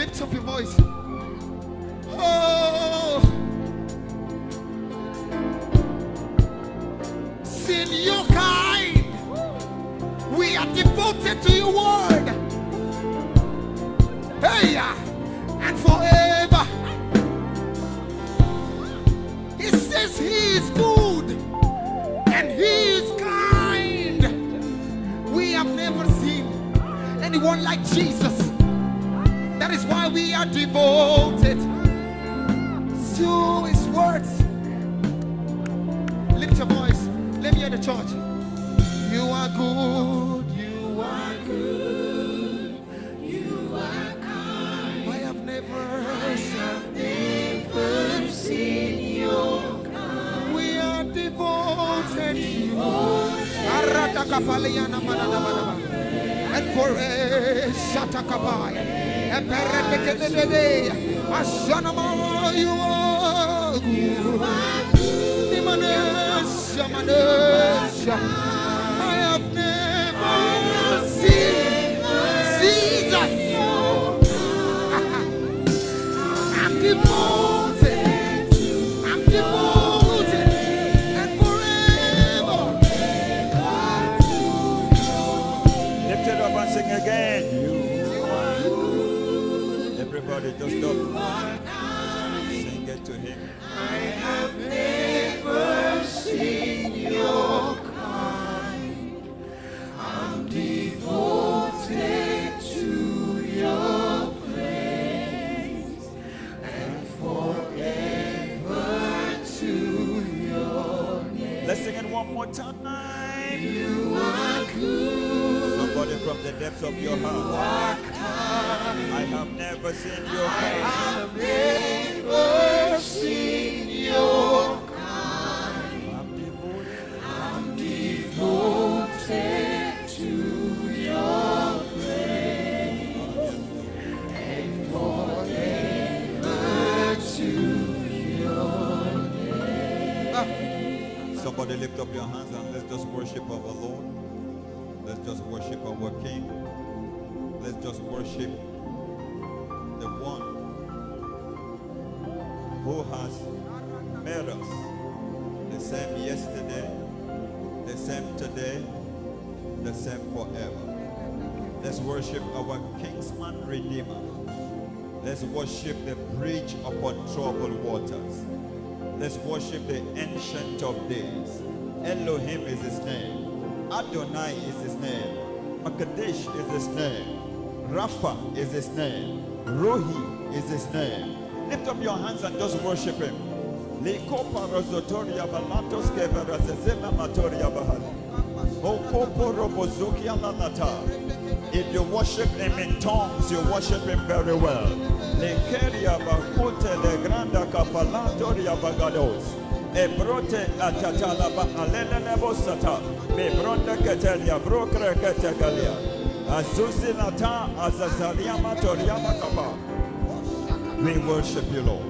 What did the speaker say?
Lift up your voice. Oh, sin your kind. We are devoted to your word. Hey, and forever. He says he is good and he is kind. We have never seen anyone like Jesus. That is why we are devoted to his words. Lift your voice. Let me hear the church. You are good. You are good. You are kind. I have never seen your kind. We are devoted. And forever, Shatakabaya, and Peredekede, Ashanama, you are good. Nimanesha, Manesha, I have never seen Jesus. I'm devoted, I'm devoted, and forever. Lift it up and sing again. Everybody just stop. Sing it to him. I have never seen your kind. I'm devoted to your praise and forever to your name. Let's sing it one more time. You are good. Somebody from the depths of your heart. I have never seen your kind. I've never seen your kind. I'm devoted to your praise and forever to your name. Somebody lift up your hands and let's just worship our Lord. Let's just worship our King. Let's just worship the one who has made us the same yesterday, the same today, the same forever. Let's worship our Kingsman Redeemer. Let's worship the bridge upon troubled waters. Let's worship the Ancient of Days. Elohim is his name. Adonai is his name. Makadesh is his name. Rapha is his name. Rohi is his name. Lift up your hands and just worship him. If you worship him in tongues, you worship him very well. Ebrote atatala ba alene nebosata me bronda ketelia brokre ketegalia azuzi nata azazalia matoria makapa. We worship you, Lord.